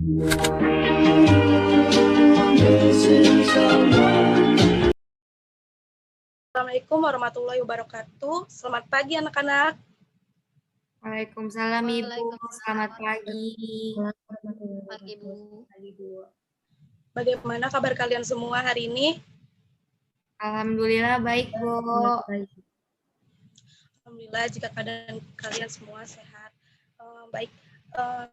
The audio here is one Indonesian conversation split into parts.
Assalamualaikum warahmatullahi wabarakatuh. Selamat pagi anak-anak. Waalaikumsalam Ibu. Selamat pagi. Pagi Bu. Bagaimana kabar kalian semua hari ini? Alhamdulillah baik, Bu. Alhamdulillah jika keadaan kalian semua sehat. Baik,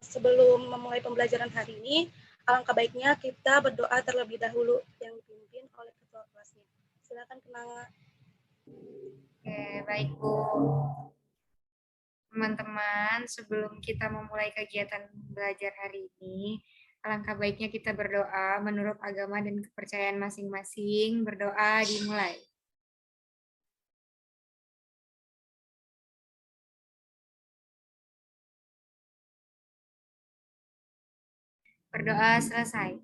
sebelum memulai pembelajaran hari ini, alangkah baiknya kita berdoa terlebih dahulu yang dipimpin oleh ketua kelasnya. Silakan Kenanga. Oke, baik Bu. Teman-teman, sebelum kita memulai kegiatan belajar hari ini, alangkah baiknya kita berdoa menurut agama dan kepercayaan masing-masing. Berdoa dimulai. Berdoa selesai.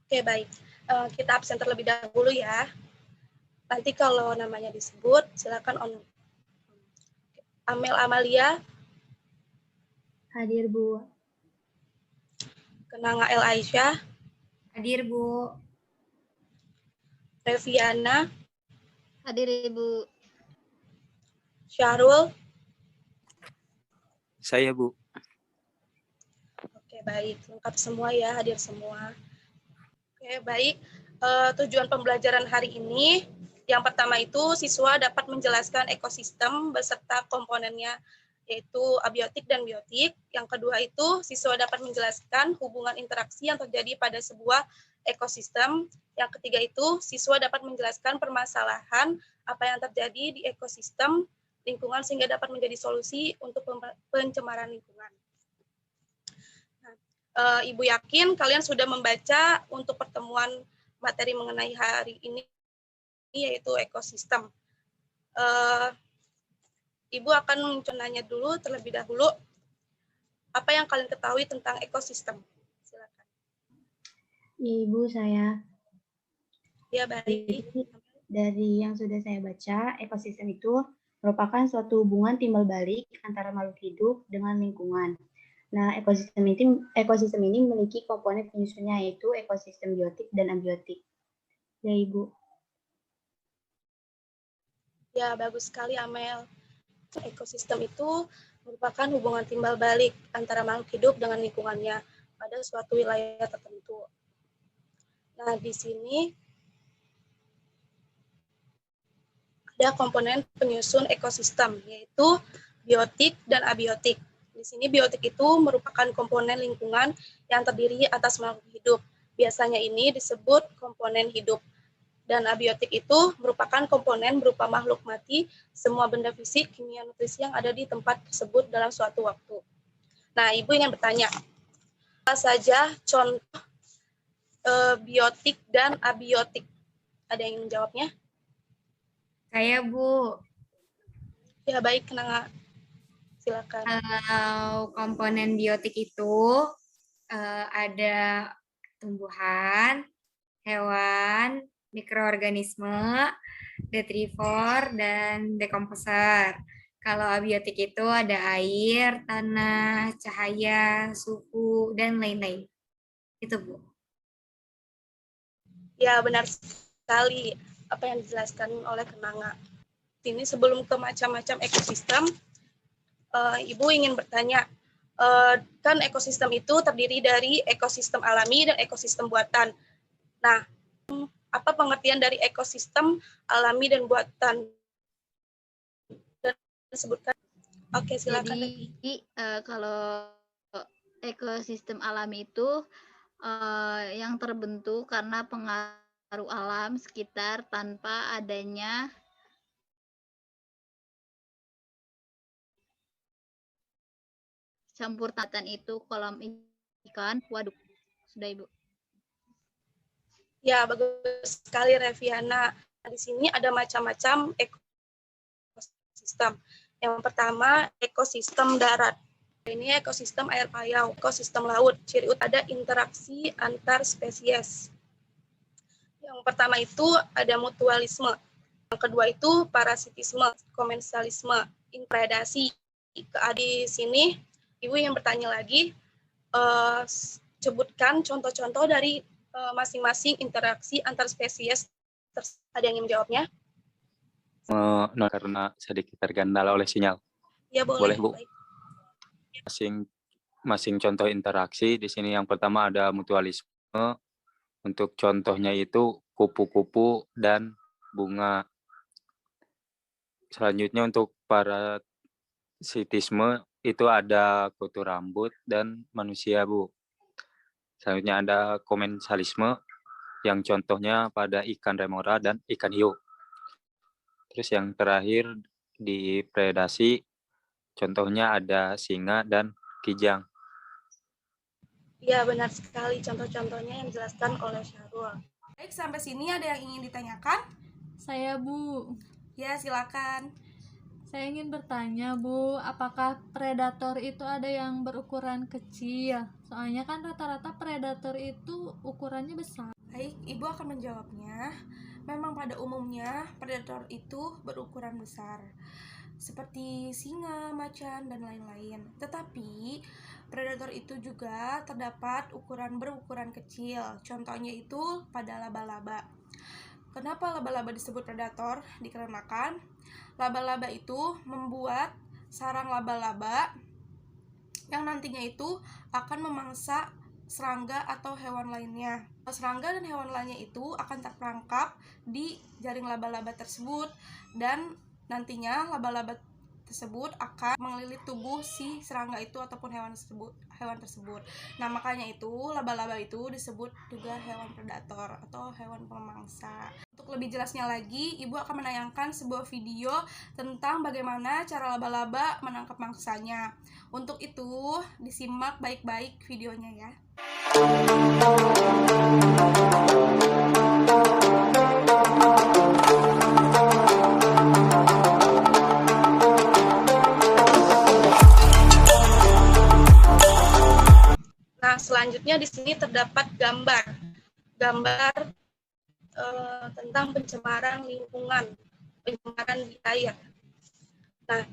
Oke, baik. Kita absen terlebih dahulu ya. Nanti kalau namanya disebut, silakan on. Amel Amalia. Hadir Bu. Kenanga El Aisyah. Hadir, Bu. Reviana. Hadir Ibu. Syahrul. Saya, Bu. Oke, baik. Lengkap semua ya, hadir semua. Oke, baik. Tujuan pembelajaran hari ini, yang pertama itu siswa dapat menjelaskan ekosistem beserta komponennya, yaitu abiotik dan biotik. Yang kedua itu siswa dapat menjelaskan hubungan interaksi yang terjadi pada sebuah ekosistem. Yang ketiga itu siswa dapat menjelaskan permasalahan apa yang terjadi di ekosistem lingkungan sehingga dapat menjadi solusi untuk pencemaran lingkungan. Nah, Ibu yakin kalian sudah membaca untuk pertemuan materi mengenai hari ini, yaitu ekosistem. Ibu akan menanya dulu terlebih dahulu apa yang kalian ketahui tentang ekosistem. Silakan. Ibu, saya. Ya, baik. Dari yang sudah saya baca, ekosistem itu merupakan suatu hubungan timbal balik antara makhluk hidup dengan lingkungan. Nah, ekosistem ini memiliki komponen penyusunnya, yaitu ekosistem biotik dan abiotik. Ya, Ibu. Ya, bagus sekali, Amel. Ekosistem itu merupakan hubungan timbal balik antara makhluk hidup dengan lingkungannya pada suatu wilayah tertentu. Nah, di sini ada komponen penyusun ekosistem, yaitu biotik dan abiotik. Di sini biotik itu merupakan komponen lingkungan yang terdiri atas makhluk hidup. Biasanya ini disebut komponen hidup. Dan abiotik itu merupakan komponen berupa makhluk mati, semua benda fisik, kimia, nutrisi yang ada di tempat tersebut dalam suatu waktu. Nah, Ibu ingin bertanya, apa saja contoh biotik dan abiotik? Ada yang ingin menjawabnya? Saya, Bu. Ya, baik, Kenanga. Silakan. Kalau komponen biotik itu ada tumbuhan, hewan, mikroorganisme, detrivor, dan dekomposer. Kalau abiotik itu ada air, tanah, cahaya, suhu, dan lain-lain. Itu, Bu. Ya, benar sekali apa yang dijelaskan oleh Kenanga. Ini sebelum ke macam-macam ekosistem, Ibu ingin bertanya, kan ekosistem itu terdiri dari ekosistem alami dan ekosistem buatan. Nah, apa pengertian dari ekosistem alami dan buatan? Sebutkan. Oke, silakan. Jadi kalau ekosistem alami itu yang terbentuk karena pengaruh alam sekitar tanpa adanya campur tangan itu kolam ikan, waduk. Sudah, Ibu. Ya, bagus sekali Reviana. Di sini ada macam-macam ekosistem. Yang pertama, ekosistem darat. Ini ekosistem air payau, ekosistem laut. Ciri utama ada interaksi antar spesies. Yang pertama itu ada mutualisme. Yang kedua itu parasitisme, komensalisme, predasi. Di sini Ibu yang bertanya lagi, sebutkan contoh-contoh dari masing-masing interaksi antar spesies. Ada yang ingin menjawabnya? Karena sedikit terkendala oleh sinyal. Ya, boleh. Boleh, Bu. Baik. Masing contoh interaksi di sini yang pertama ada mutualisme. Untuk contohnya itu kupu-kupu dan bunga. Selanjutnya untuk parasitisme itu ada kutu rambut dan manusia, Bu. Selanjutnya ada komensalisme yang contohnya pada ikan remora dan ikan hiu. Terus yang terakhir di predasi contohnya ada singa dan kijang. Ya, benar sekali contoh-contohnya yang dijelaskan oleh Syahrul. Baik, sampai sini ada yang ingin ditanyakan? Saya, Bu. Ya, silakan. Saya ingin bertanya, Bu, apakah predator itu ada yang berukuran kecil? Soalnya kan rata-rata predator itu ukurannya besar. Baik, Ibu akan menjawabnya. Memang pada umumnya predator itu berukuran besar, seperti singa, macan, dan lain-lain. Tetapi predator itu juga terdapat berukuran kecil. Contohnya itu pada laba-laba. Kenapa laba-laba disebut predator? Dikarenakan laba-laba itu membuat sarang laba-laba yang nantinya itu akan memangsa serangga atau hewan lainnya. Serangga dan hewan lainnya itu akan terperangkap di jaring laba-laba tersebut, dan nantinya laba-laba tersebut akan mengelilit tubuh si serangga itu ataupun hewan tersebut. Nah, makanya itu laba-laba itu disebut juga hewan predator atau hewan pemangsa. Untuk lebih jelasnya lagi, Ibu akan menayangkan sebuah video tentang bagaimana cara laba-laba menangkap mangsanya. Untuk itu, disimak baik-baik videonya ya. Nah, selanjutnya di sini terdapat gambar tentang pencemaran lingkungan, pencemaran di air. Nah,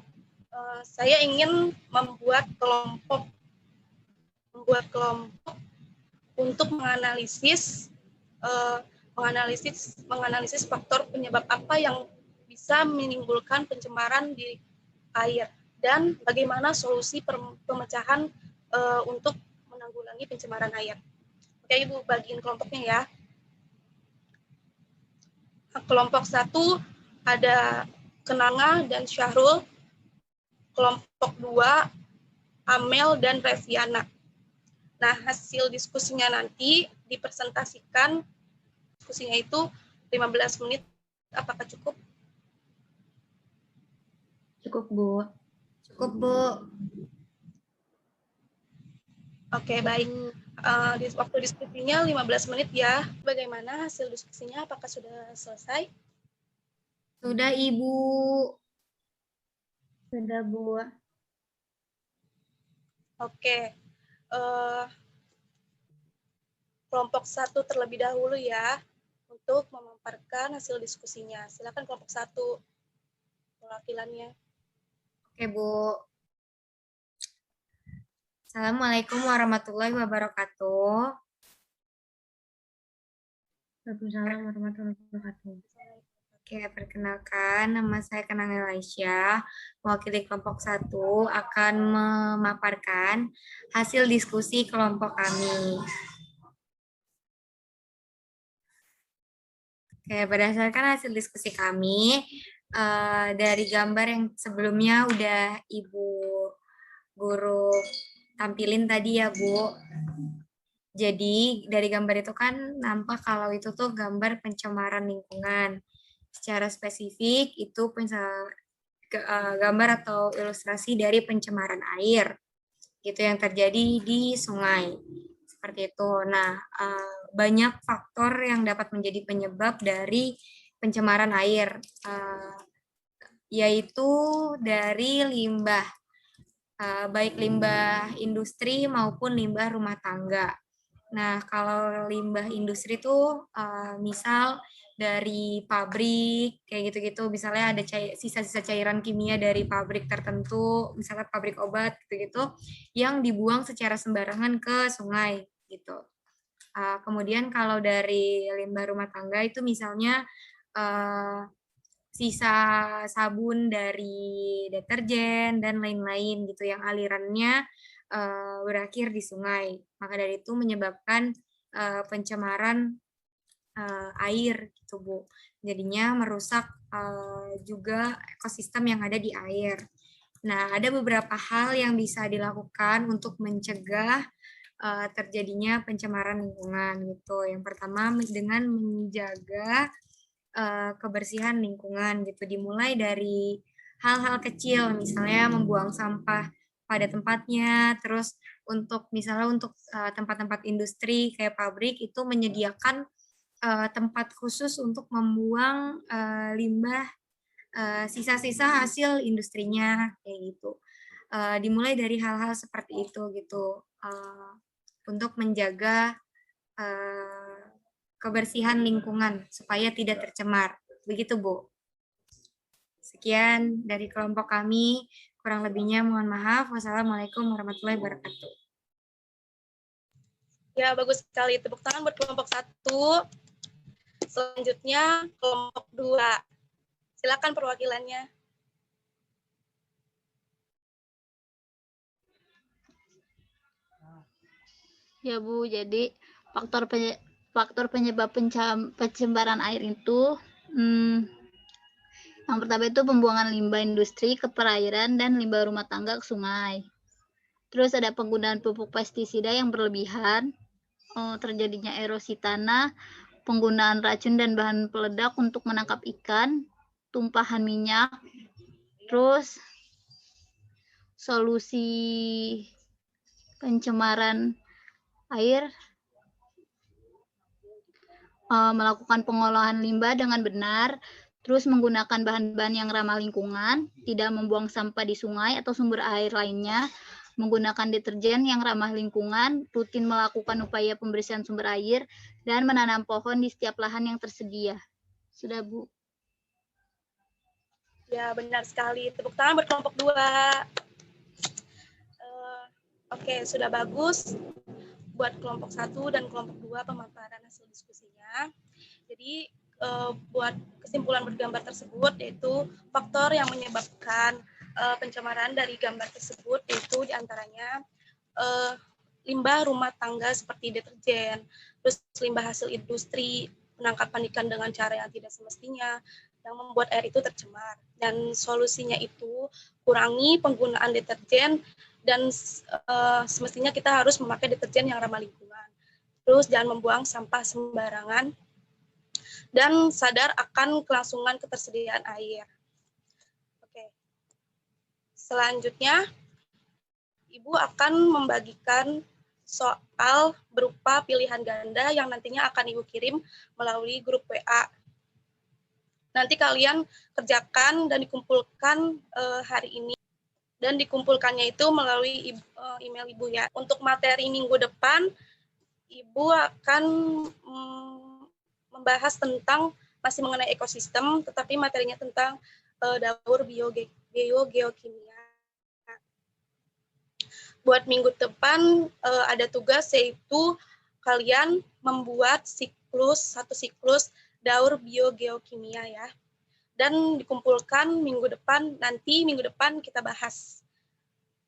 saya ingin membuat kelompok untuk menganalisis faktor penyebab apa yang bisa menimbulkan pencemaran di air dan bagaimana solusi pemecahan untuk menanggulangi pencemaran air. Oke, Ibu bagiin kelompoknya ya. Kelompok 1 ada Kenanga dan Syahrul. Kelompok 2 Amel dan Reviana. Nah, hasil diskusinya nanti dipresentasikan. Diskusinya itu 15 menit. Apakah cukup? Cukup, Bu. Cukup, Bu. Oke, baik. Waktu diskusinya 15 menit ya. Bagaimana hasil diskusinya? Apakah sudah selesai? Sudah, Ibu. Sudah, Bu. Oke. Kelompok 1 terlebih dahulu ya untuk memaparkan hasil diskusinya. Silakan kelompok 1 perwakilannya. Oke, Bu. Assalamualaikum warahmatullahi wabarakatuh. Waalaikumsalam warahmatullahi wabarakatuh. Oke, perkenalkan, nama saya Kenanga Aisyah, mewakili kelompok 1 akan memaparkan hasil diskusi kelompok kami. Oke, berdasarkan hasil diskusi kami, dari gambar yang sebelumnya udah Ibu Guru tampilin tadi ya, Bu. Jadi dari gambar itu kan nampak kalau itu tuh gambar pencemaran lingkungan. Secara spesifik itu gambar atau ilustrasi dari pencemaran air gitu yang terjadi di sungai. Seperti itu. Nah, banyak faktor yang dapat menjadi penyebab dari pencemaran air, yaitu dari limbah, baik limbah industri maupun limbah rumah tangga. Nah, kalau limbah industri itu misal dari pabrik kayak gitu-gitu, misalnya ada sisa-sisa cairan kimia dari pabrik tertentu, misalnya pabrik obat gitu-gitu yang dibuang secara sembarangan ke sungai gitu. Kemudian kalau dari limbah rumah tangga itu misalnya sisa sabun dari deterjen dan lain-lain gitu yang alirannya berakhir di sungai. Maka dari itu menyebabkan pencemaran air gitu Bu. Jadinya merusak juga ekosistem yang ada di air. Nah, ada beberapa hal yang bisa dilakukan untuk mencegah terjadinya pencemaran lingkungan gitu. Yang pertama dengan menjaga kebersihan lingkungan gitu. Dimulai dari hal-hal kecil, misalnya membuang sampah pada tempatnya, terus misalnya untuk tempat-tempat industri kayak pabrik itu menyediakan tempat khusus untuk membuang limbah sisa-sisa hasil industrinya kayak gitu. Dimulai dari hal-hal seperti itu gitu untuk menjaga kebersihan lingkungan supaya tidak tercemar. Begitu Bu. Sekian dari kelompok kami. Kurang lebihnya mohon maaf. Wassalamualaikum warahmatullahi wabarakatuh. Ya, bagus sekali. Tepuk tangan buat kelompok 1. Selanjutnya kelompok 2. Silakan perwakilannya. Ya Bu, jadi faktor penyebab pencemaran air itu yang pertama itu pembuangan limbah industri ke perairan dan limbah rumah tangga ke sungai. Terus ada penggunaan pupuk pestisida yang berlebihan, terjadinya erosi tanah, penggunaan racun dan bahan peledak untuk menangkap ikan, tumpahan minyak, terus solusi pencemaran air, melakukan pengolahan limbah dengan benar, terus menggunakan bahan-bahan yang ramah lingkungan, tidak membuang sampah di sungai atau sumber air lainnya, menggunakan deterjen yang ramah lingkungan, rutin melakukan upaya pembersihan sumber air, dan menanam pohon di setiap lahan yang tersedia. Sudah, Bu. Ya, benar sekali. Tepuk tangan buat kelompok 2. Oke, sudah bagus buat kelompok 1 dan kelompok 2 pemaparan hasil diskusinya. Jadi, buat kesimpulan bergambar tersebut, yaitu faktor yang menyebabkan pencemaran dari gambar tersebut, yaitu diantaranya limbah rumah tangga seperti deterjen, terus limbah hasil industri, penangkapan ikan dengan cara yang tidak semestinya, yang membuat air itu tercemar. Dan solusinya itu kurangi penggunaan deterjen dan semestinya kita harus memakai deterjen yang ramah lingkungan. Terus jangan membuang sampah sembarangan dan sadar akan kelangsungan ketersediaan air. Oke. Selanjutnya, Ibu akan membagikan soal berupa pilihan ganda yang nantinya akan Ibu kirim melalui grup WA. Nanti kalian kerjakan dan dikumpulkan hari ini. Dan dikumpulkannya itu melalui email Ibu ya. Untuk materi minggu depan, Ibu akan membahas tentang masih mengenai ekosistem, tetapi materinya tentang daur biogeokimia. Buat minggu depan ada tugas yaitu kalian membuat satu siklus daur biogeokimia ya. Dan dikumpulkan minggu depan kita bahas.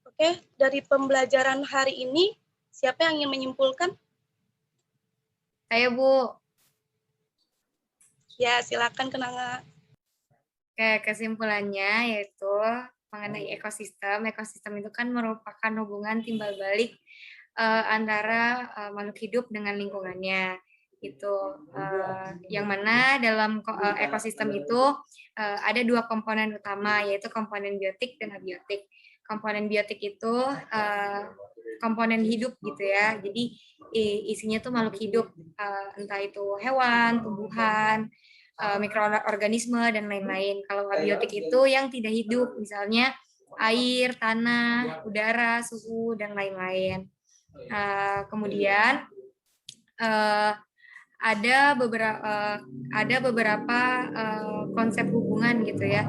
Oke, dari pembelajaran hari ini siapa yang ingin menyimpulkan? Saya Bu. Ya, silakan Kenanga. Oke, kesimpulannya yaitu mengenai ekosistem. Ekosistem itu kan merupakan hubungan timbal balik antara makhluk hidup dengan lingkungannya. Itu yang mana dalam ekosistem itu ada 2 komponen utama, yaitu komponen biotik dan abiotik. Komponen biotik itu komponen hidup gitu ya. Jadi isinya tuh makhluk hidup, entah itu hewan, tumbuhan, mikroorganisme dan lain-lain. Kalau abiotik itu yang tidak hidup, misalnya air, tanah, udara, suhu dan lain-lain. Kemudian ada beberapa konsep hubungan gitu ya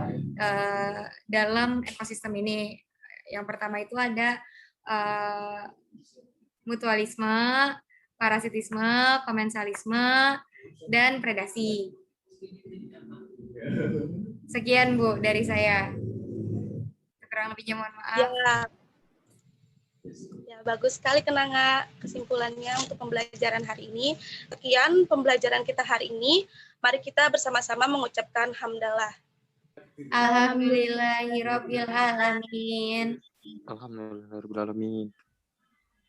dalam ekosistem ini. Yang pertama itu ada mutualisme, parasitisme, komensalisme, dan predasi. Sekian Bu dari saya. Kurang lebihnya mohon maaf. Ya, bagus sekali Kenanga kesimpulannya untuk pembelajaran hari ini. Sekian pembelajaran kita hari ini. Mari kita bersama-sama mengucapkan hamdalah. Alhamdulillahirabbil alamin. Alhamdulillahirobbilalamin.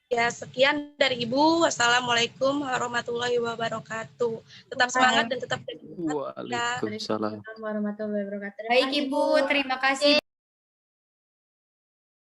Ya, sekian dari Ibu. Wassalamualaikum warahmatullahi wabarakatuh. Tetap semangat dan tetap Waalaikumsalam. Warahmatullahi wabarakatuh. Baik Ibu, terima kasih.